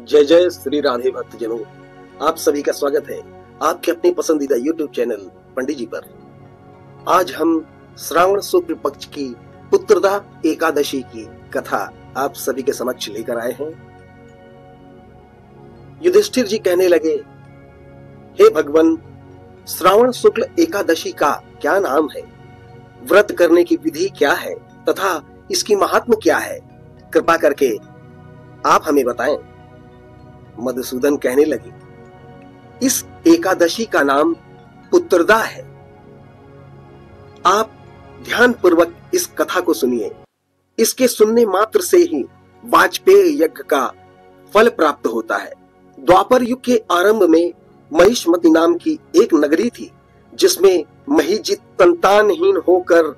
जय जय श्री राधे भक्तजनों, आप सभी का स्वागत है आपके अपने पसंदीदा YouTube चैनल पंडित जी पर। आज हम श्रावण शुक्ल पक्ष की पुत्रदा एकादशी की कथा आप सभी के समक्ष लेकर आए हैं। युधिष्ठिर जी कहने लगे, हे भगवान, श्रावण शुक्ल एकादशी का क्या नाम है? व्रत करने की विधि क्या है तथा इसकी महात्म क्या है? कृपा करके आप हमें बताएं। मधुसूदन कहने लगे, इस एकादशी का नाम पुत्रदा है। आप ध्यान पूर्वक इस कथा को सुनिए। इसके सुनने मात्र से ही वाजपेय यज्ञ का फल प्राप्त होता है। द्वापर युग के आरंभ में महिष्मति नाम की एक नगरी थी, जिसमें महिजित संतानहीन होकर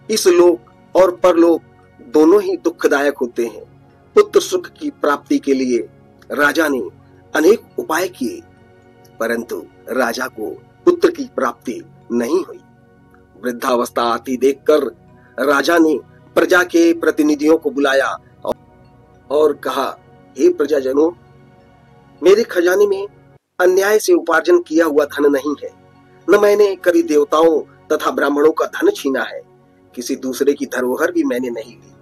इस लोक और परलोक दोनों ही दुखदायक होते हैं। पुत्र सुख की प्राप्ति के लिए राजा ने अनेक उपाय किए, परंतु राजा को पुत्र की प्राप्ति नहीं हुई। वृद्धावस्था आती देखकर राजा ने प्रजा के प्रतिनिधियों को बुलाया और कहा, हे प्रजाजनों, मेरे खजाने में अन्याय से उपार्जन किया हुआ धन नहीं है, न मैंने कभी देवताओं तथा ब्राह्मणों का धन छीना है। किसी दूसरे की धरोहर भी मैंने नहीं ली।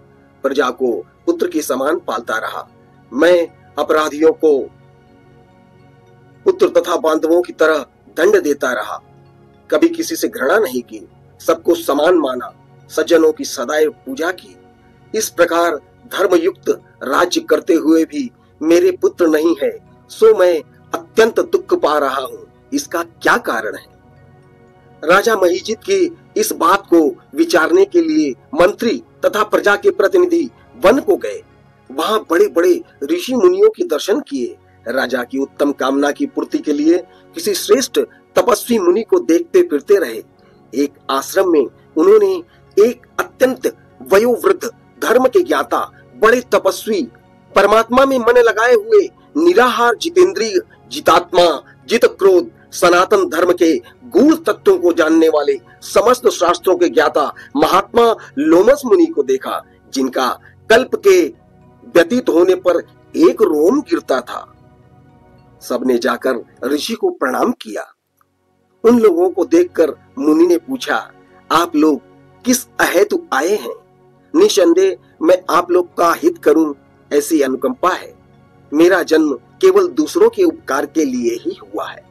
प्रजा को पुत्र के समान पालता रहा। मैं अपराधियों को पुत्र तथा बांधवों की तरह दंड देता रहा। कभी किसी से घृणा नहीं की, सबको समान माना, सज्जनों की सदैव पूजा की। इस प्रकार धर्मयुक्त राज्य करते हुए भी मेरे पुत्र नहीं है, सो मैं अत्यंत दुख पा रहा हूं। इसका क्या कारण है? राजा महिजित की इस बात को विचारने के लिए मंत्री तथा प्रजा के प्रतिनिधि वन को गए। वहां बड़े बड़े ऋषि मुनियों के दर्शन किए। राजा की उत्तम कामना की पूर्ति के लिए किसी श्रेष्ठ तपस्वी मुनि को देखते फिरते रहे। एक आश्रम में उन्होंने एक अत्यंत वयोवृद्ध धर्म के ज्ञाता, बड़े तपस्वी, परमात्मा में मन लगाए हुए, निराहार, जितेंद्रिय, जितात्मा, जित क्रोध, सनातन धर्म के गूढ़ तत्वों को जानने वाले, समस्त शास्त्रों के ज्ञाता महात्मा लोमस मुनि को देखा, जिनका कल्प के व्यतीत होने पर एक रोम गिरता था। सबने जाकर ऋषि को प्रणाम किया। उन लोगों को देखकर मुनि ने पूछा, आप लोग किस अहेतु आए हैं? निसंदेह मैं आप लोग का हित करूं, ऐसी अनुकंपा है। मेरा जन्म केवल दूसरों के उपकार के लिए ही हुआ है।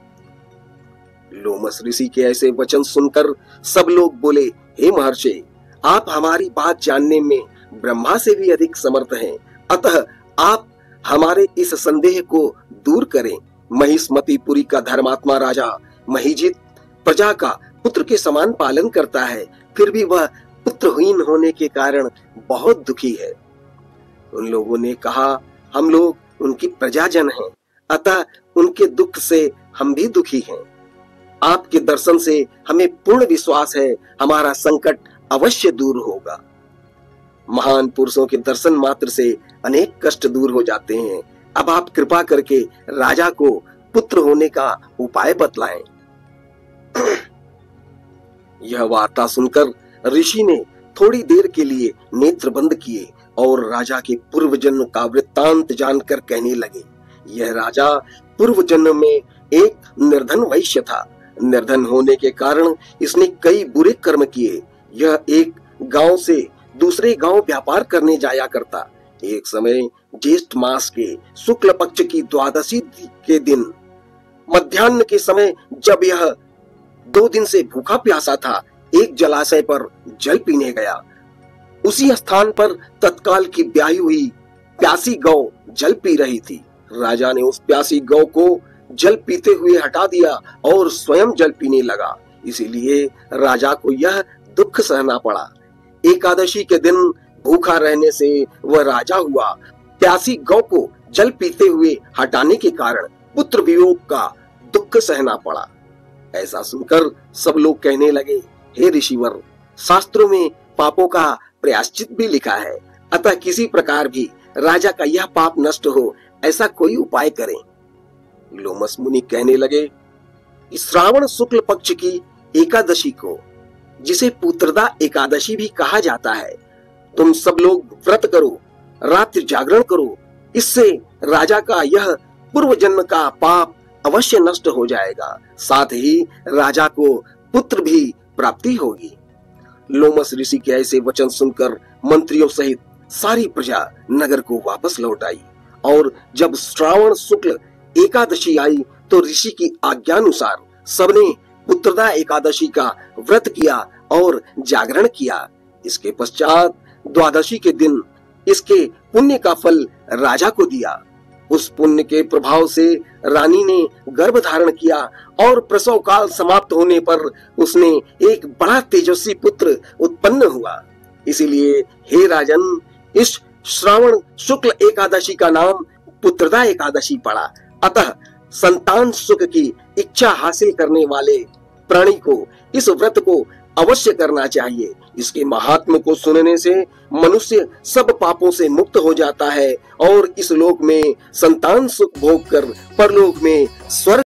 लोमस ऋषि के ऐसे वचन सुनकर सब लोग बोले, हे महर्षि, आप हमारी बात जानने में ब्रह्मा से भी अधिक समर्थ हैं, अतः आप हमारे इस संदेह को दूर करें। महिष्मतिपुरी का धर्मात्मा राजा महिजित प्रजा का पुत्र के समान पालन करता है, फिर भी वह पुत्रहीन होने के कारण बहुत दुखी है। उन लोगों ने कहा, हम लोग उनकी प्रजाजन हैं, अतः उनके दुख से हम भी दुखी हैं। आपके दर्शन से हमें पूर्ण विश्वास है, हमारा संकट अवश्य दूर होगा। महान पुरुषों के दर्शन मात्र से अनेक कष्ट दूर हो जाते हैं। अब आप कृपा करके राजा को पुत्र होने का उपाय बतलाएं। यह वार्ता सुनकर ऋषि ने थोड़ी देर के लिए नेत्र बंद किए और राजा के पूर्व जन्म का वृत्तांत जानकर कहने लगे, यह राजा पूर्व जन्म में एक निर्धन वैश्य था। निर्धन होने के कारण इसने कई बुरे कर्म किए। यह एक गांव से दूसरे गांव व्यापार करने जाया करता। एक समय ज्येष्ठ मास के शुक्ल पक्ष की द्वादशी के दिन मध्याह्न के समय, जब यह 2 दिन से भूखा प्यासा था, एक जलाशय पर जल पीने गया। उसी स्थान पर तत्काल की ब्याही हुई प्यासी गौ जल पी रही थी। राजा ने उस प्यासी गौ को जल पीते हुए हटा दिया और स्वयं जल पीने लगा। इसीलिए राजा को यह दुख सहना पड़ा। एकादशी के दिन भूखा रहने से वह राजा हुआ। प्यासी गौ को जल पीते हुए हटाने के कारण पुत्र वियोग का दुख सहना पड़ा। ऐसा सुनकर सब लोग कहने लगे, हे ऋषिवर, शास्त्रों में पापों का प्रायश्चित भी लिखा है, अतः किसी प्रकार भी राजा का यह पाप नष्ट हो, ऐसा कोई उपाय करें। लोमस मुनि कहने लगे, श्रावण शुक्ल पक्ष की एकादशी को, जिसे पुत्रदा एकादशी भी कहा जाता है, तुम सब लोग व्रत करो, रात्रि जागरण करो, इससे राजा का यह पूर्व जन्म का पाप अवश्य नष्ट हो जाएगा, साथ ही राजा को पुत्र भी प्राप्ति होगी। लोमस ऋषि के ऐसे वचन सुनकर मंत्रियों सहित सारी प्रजा नगर को वापस लौट आई और जब श्रावण शुक्ल एकादशी आई तो ऋषि की आज्ञानुसार सबने पुत्रदा एकादशी का व्रत किया और जागरण किया। इसके पश्चात द्वादशी के दिन इसके पुण्य का फल राजा को दिया। उस पुण्य के प्रभाव से रानी ने गर्भ धारण किया और प्रसव काल समाप्त होने पर उसने एक बड़ा तेजस्वी पुत्र उत्पन्न हुआ। इसीलिए हे राजन, इस श्रावण शुक्ल एकादशी का नाम पुत्रदा एकादशी पड़ा। अतः संतान सुख की इच्छा हासिल करने वाले प्राणी को इस व्रत को अवश्य करना चाहिए। इसके महात्म को सुनने से मनुष्य सब पापों से मुक्त हो जाता है और इस लोक में संतान सुख भोग कर परलोक में स्वर्ग